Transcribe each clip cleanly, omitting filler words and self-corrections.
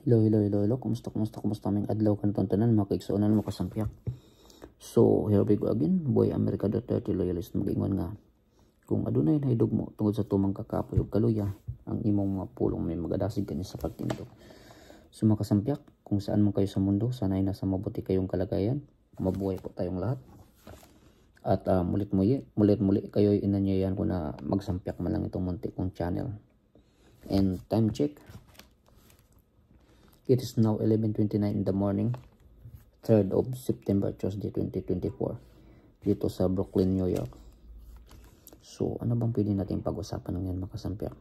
Hello. Kumusta aming adlaw kanton tanan mga kaigsuonan mo kasampyak. So, here we go again. Boy America Duterte loyalist mag-ingon nga kung adunay nahidugmo tungod sa tumang kakapoy ug kaluya, ang imong mga pulong may magadasig kani sa pagtindog. So mga kasampyak, kung saan man kayo sa mundo, sanay nasa mabuti kayong kalagayan. Mabuhay po tayong lahat. At mulit kayo inanyayan ko na magsampyak man lang itong muntik kong channel. And time check. It is now 11:29 in the morning, 3rd of September, Tuesday 2024, dito sa Brooklyn, New York. So, ano bang pwede natin pag-usapan ng yan, mga kasampyak?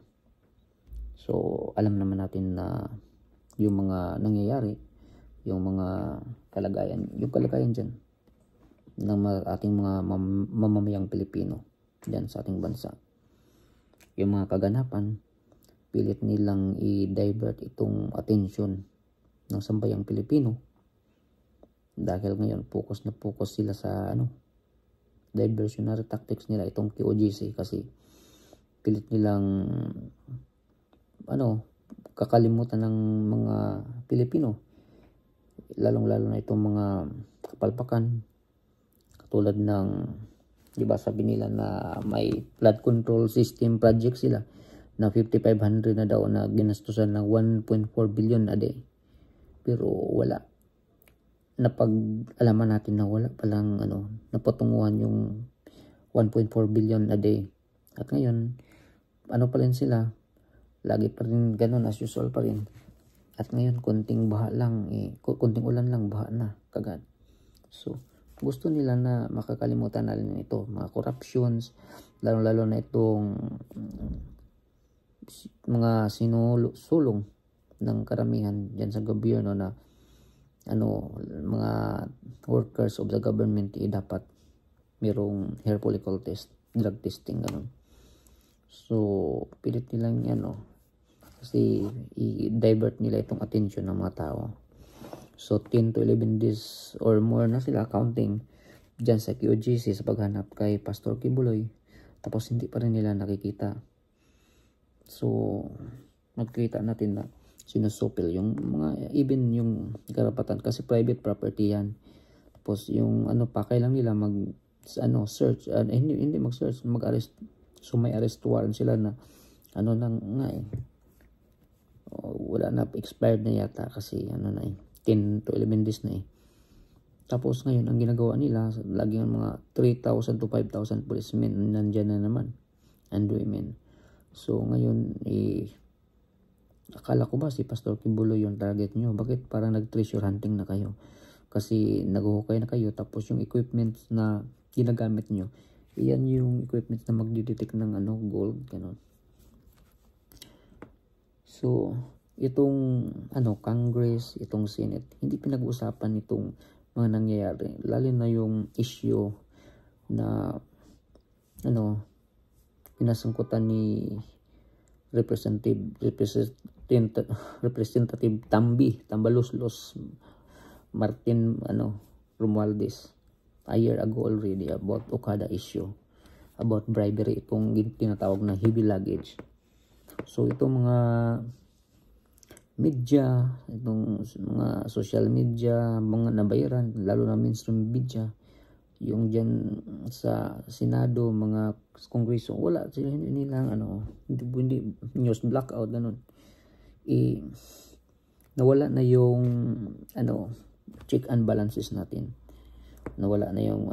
So, alam naman natin na yung mga nangyayari, yung mga kalagayan dyan ng ating mga mamamayang Pilipino dyan sa ating bansa. Yung mga kaganapan, pilit nilang i-divert itong atensyon ng sambayang Pilipino dahil ngayon focus sila sa diversionary tactics nila, itong QOGC, kasi pilit nilang kakalimutan ng mga Pilipino, lalong-lalo na itong mga kapalpakan katulad ng, di ba sabi nila na may flood control system project sila na 5,500 na daw na ginastusan ng 1.4 billion a day. Pero wala. Napag-alaman natin na wala palang napatunguhan yung 1.4 billion a day. At ngayon, pa rin sila? Lagi pa rin ganun, as usual pa rin. At ngayon, konting ulan lang, baha na, kagad. So, gusto nila na makakalimutan na rin ito. Mga corruptions, lalo na itong mga sinusulong ng karamihan dyan sa gobyerno na mga workers of the government dapat mayroong hair follicle test, drug testing, ganun. So, pilit nilang kasi i-divert nila itong attention ng mga tao. So, 10 to 11 days or more na sila counting dyan sa QOGC sa paghanap kay Pastor Kibuloy. Tapos, hindi pa rin nila nakikita. So, magkita natin na sinusupil yung mga, even yung karapatan, kasi private property yan. Tapos yung kailang nila search, hindi mag-search, mag-arrest. So may arrest warrant sila na wala na, expired na yata kasi 10 to 11 days na Tapos ngayon ang ginagawa nila, laging mga 3,000 to 5,000 policemen nandyan na naman, and women. So ngayon akala ko ba si Pastor Kibuloy yung target nyo? Bakit parang nag-treasure hunting na kayo? Kasi naguhukay na kayo, tapos yung equipment na ginagamit nyo, iyan yung equipment na magdidetect ng gold, gano'n. So, itong Congress, itong Senate, hindi pinag-uusapan itong mga nangyayari. Lalo na yung issue na pinasangkutan ni Representative Tambaluslos Martin Romualdez a year ago already about Okada issue, about bribery, itong tinatawag na heavy luggage. So itong mga media, itong mga social media, mga nabayaran, lalo na mainstream media, yung dyan sa Senado, mga Kongreso, wala sila, hindi nilang hindi news blackout, ganun. Nawala na yung check and balances natin. Nawala na yung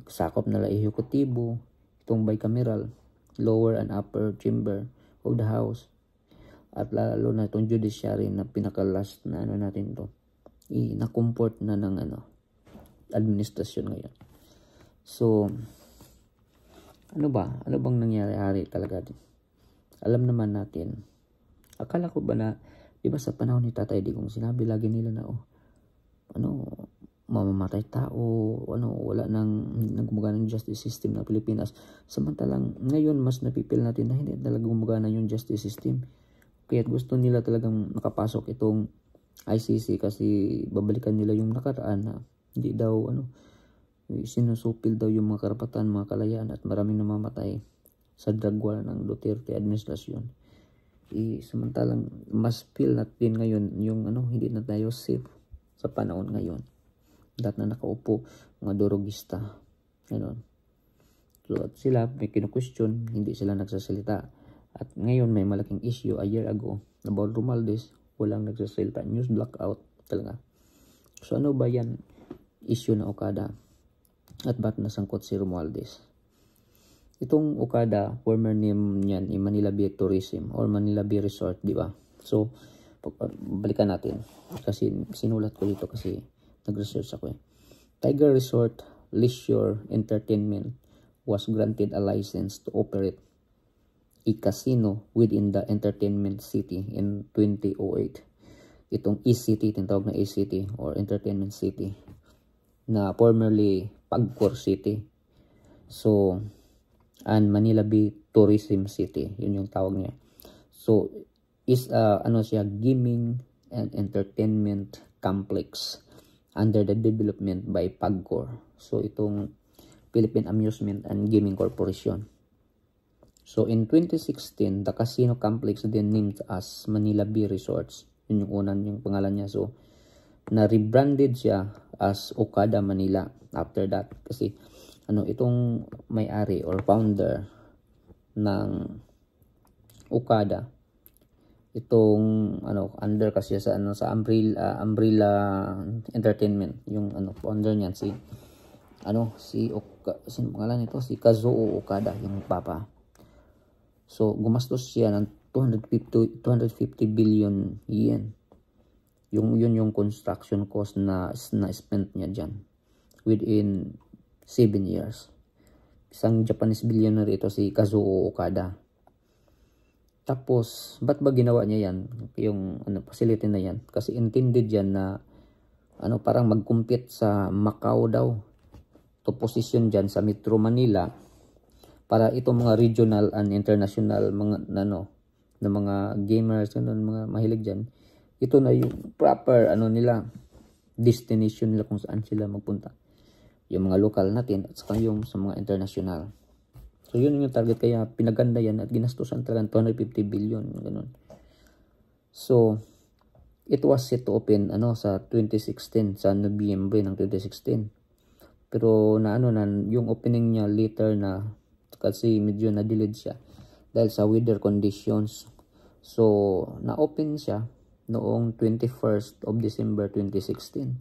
sakop na ehekutibo, itong bicameral, lower and upper chamber of the house, at lalo na itong judiciary na pinaka-last na natin to. Na-comport na ng administrasyon ngayon. So, ano bang nangyayari talaga din? Alam naman natin. Akala ko ba na, di ba sa panahon ni Tatay Digong, sinabi lagi nila na, mamamatay tao, wala nang gumagana ng justice system na Pilipinas. Samantalang, ngayon, mas napipil natin na hindi talaga gumagana yung justice system. Kaya gusto nila talagang makapasok itong ICC kasi babalikan nila yung nakaraan na hindi daw, sinusupil daw yung mga karapatan, mga kalayaan, at maraming namamatay sa drug war ng Duterte administrasyon. samantalang mas feel natin ngayon yung hindi na tayo safe sa panahon ngayon. Lahat na nakaupo, mga durugista. Ganon. So, at sila may kinu-question, hindi sila nagsasalita. At ngayon may malaking issue a year ago about Romualdez, walang nagsasalita. News blackout talaga. So ano ba yan issue na Okada? At ba't nasangkot si Romualdez? Itong Okada, former name niyan ay Manila Bay Tourism or Manila Bay Resort, di ba? So, balikan natin. Kasi sinulat ko dito kasi nag-research ako eh. Tiger Resort Leisure Entertainment was granted a license to operate a casino within the entertainment city in 2008. Itong ECT, tinatawag na ECT or Entertainment City na formerly Pagcor City. So, and Manila Bay Tourism City, yun yung tawag niya. So, is siya, gaming and entertainment complex under the development by Pagcor. So, itong Philippine Amusement and Gaming Corporation. So, in 2016, the casino complex then named as Manila Bay Resorts. Yun yung unang yung pangalan niya. So, na-rebranded siya as Okada Manila after that. Kasi, itong may-ari or founder ng Okada, itong, under kasi sa, sa Umbrella Entertainment, yung, founder niyan, sino pangalan nito? Si Kazuo Okada, yung papa. So, gumastos siya ng 250 billion yen. Yun yung construction cost na spent niya dyan within 7 years. Isang Japanese billionaire ito si Kazuo Okada. Tapos, ba't ba ginawa niya yan? Yung facility na yan. Kasi intended yan na parang mag-compete sa Macau daw. To position dyan sa Metro Manila para itong mga regional and international mga na mga gamers, mga mahilig dyan, ito na yung proper nila, destination nila kung saan sila magpunta. Yung mga local natin at saka yung sa mga international. So yun yung target, kaya pinaganda yan at ginastusan talaga 250 billion, ganun. So it was set to open sa 2016, sa Nobyembre ng 2016. Pero yung opening niya later na kasi medyo na-delayed siya dahil sa weather conditions. So, na-open siya noong 21st of December 2016.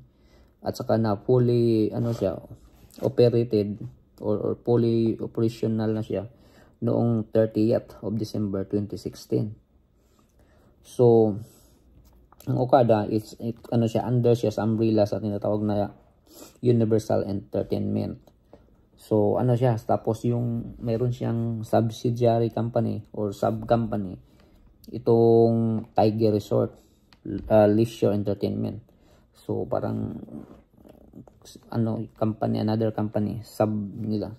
At saka na fully, siya, operated or fully operational na siya noong 30th of December 2016. So, ang Okada, siya, under siya sa umbrella sa tinatawag na Universal Entertainment. So, siya, tapos yung meron siyang subsidiary company or sub-company, itong Tiger Resort Leisure Entertainment. So, parang company, another company, sub nila.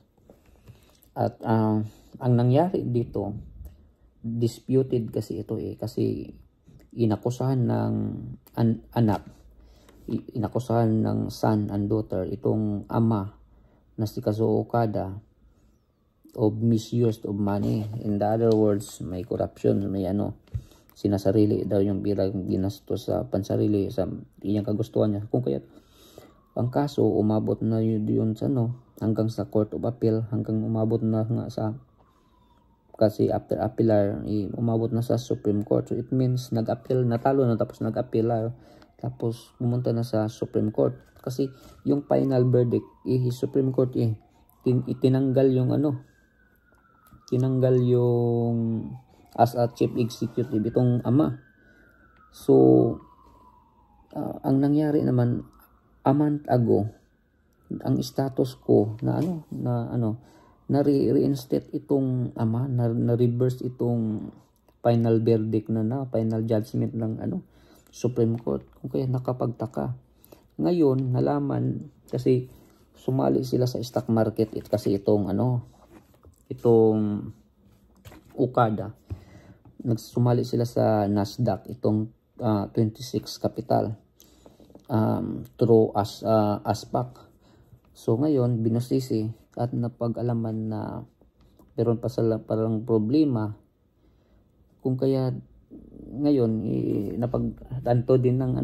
At ang nangyari dito, disputed kasi ito kasi inakusahan ng anak, inakusahan ng son and daughter, itong ama na si Kazuo Okada, of misuse of money. In the other words, may corruption, may sinasarili daw yung bilang ginastos sa pansarili sa iyang kagustuhan niya. Kung kaya ang kaso umabot na yun sa hanggang sa Court of Appeal, hanggang umabot na nga sa, kasi after appeal umabot na sa Supreme Court. So it means nag-appeal, natalo na, tapos nag-appeal, tapos pumunta na sa Supreme Court. Kasi yung final verdict, Supreme Court itinanggal yung tinanggal yung as a chief executive itong ama. So ang nangyari naman a month ago, ang status ko na na-reinstate itong ama, na-reverse itong final verdict final judgment ng Supreme Court. Kung kaya nakapagtaka. Ngayon, nalaman, kasi sumali sila sa stock market kasi itong Okada. Nagsumali sila sa Nasdaq, itong 26 Capital, through ASPAC. So ngayon, binusisi at napag-alaman na meron pa sila parang problema. Kung kaya ngayon napagtanto din ng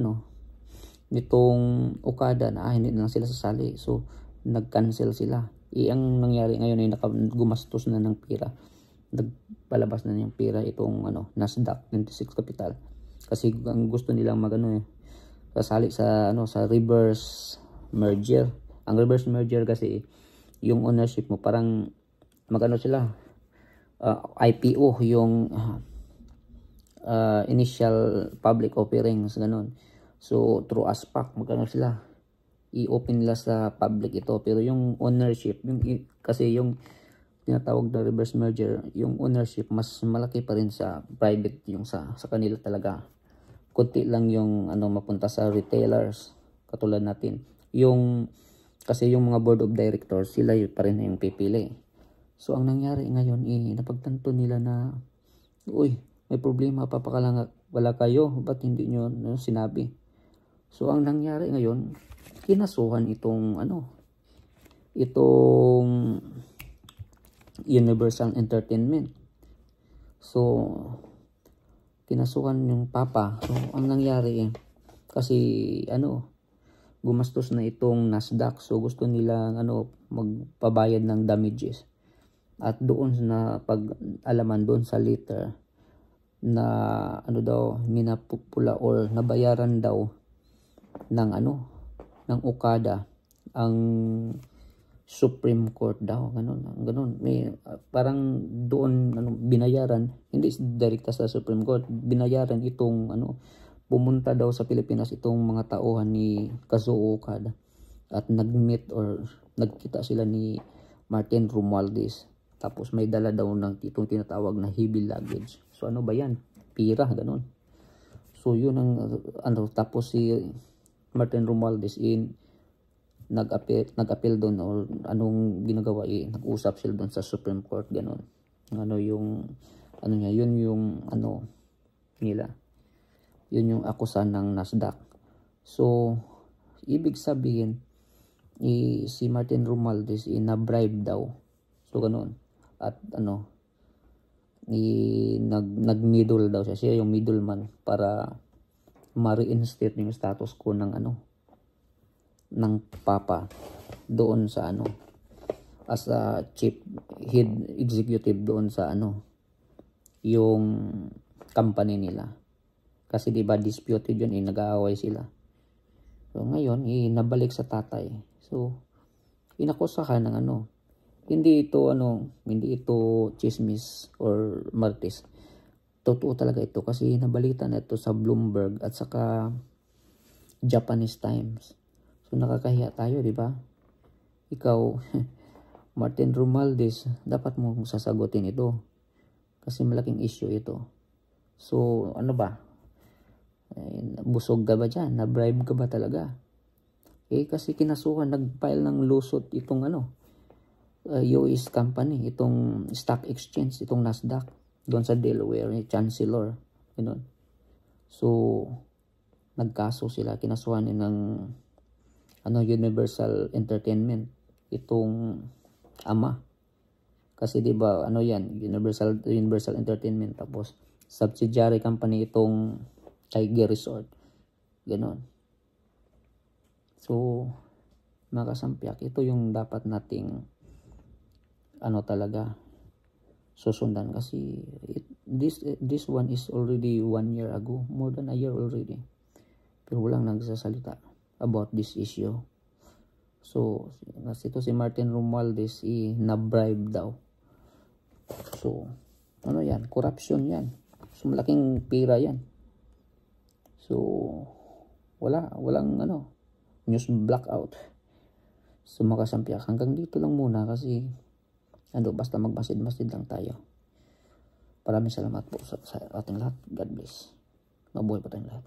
nitong Okada na hindi na sila sasali. So nag-cancel sila. Ang nangyari ngayon ay gumastos na ng pera. Nagpalabas na ng pera itong Nasdaq 26 Capital. Kasi ang gusto nilang sasali sa reverse merger. Ang reverse merger kasi yung ownership mo parang sila IPO, yung initial public offerings, ganun. So through ASPAC sila i-open nila sa public ito, pero yung ownership kasi yung tinatawag na reverse merger, yung ownership mas malaki pa rin sa private, yung sa kanila talaga. Kunti lang yung mapunta sa retailers katulad natin. Kasi yung mga board of directors, sila yun pa rin yung pipili. So ang nangyari ngayon napagtanto nila na may problema pa wala kayo, ba't hindi nyo sinabi? So ang nangyari ngayon, kinasuhan itong Universal Entertainment. So kinasuhan yung papa. So ang nangyari kasi gumastos na itong Nasdaq. So gusto nila magpabayad ng damages. At doon na pag-alaman doon sa letter na minapupula or nabayaran daw ng Okada ang Supreme Court daw, ganun. May parang doon binayaran, hindi direkta sa Supreme Court, binayaran itong pumunta daw sa Pilipinas itong mga tauhan ni Kazuo Okada at nag-meet or nagkita sila ni Martin Romualdez. Tapos may dala daw ng itong tinatawag na heavy luggage. So ba yan? Pira, ganun. So yun ang tapos si Martin Romualdez nag-appeal doon, or anong ginagawa nag-usap sila doon sa Supreme Court, ganun. Yun yung nila. Yun yung akusan ng Nasdaq. So ibig sabihin si Martin Romualdez na-bribe daw. So ganun. At nag-middle daw siya yung middleman para ma-reinstate yung status quo ng papa doon sa as a chief head executive doon sa yung company nila. Kasi diba disputed yun, nag-aaway sila. So ngayon nabalik sa tatay. So inakusahan ng hindi ito chismis or martis. Totoo talaga ito kasi nabalita na ito sa Bloomberg at saka Japanese Times. So nakakahiya tayo, di ba? Ikaw, Martin Romualdez, dapat mo sasagutin ito kasi malaking issue ito. So ba? Busog ka ba dyan? Na-bribe ka ba talaga? Kasi kinasuhan, nag-file ng lusot itong US company, itong stock exchange, itong Nasdaq, doon sa Delaware, Chancellor, ganun. So nagkaso sila, kinasuhan ng Universal Entertainment, itong ama. Kasi diba Universal Entertainment, tapos subsidiary company itong Tiger Resort, ganun. So mga kasampiak, ito yung dapat nating talaga susundan kasi this one is already 1 year ago, more than a year already, pero walang nagsasalita about this issue. So ito si Martin Romualdez na-bribe daw. So yan, corruption yan. So malaking pira yan. So walang news blackout. So mga kasampiak, hanggang dito lang muna kasi basta magmasid-masid lang tayo. Maraming salamat po sa ating lahat. God bless. Mabuhay po tayong lahat.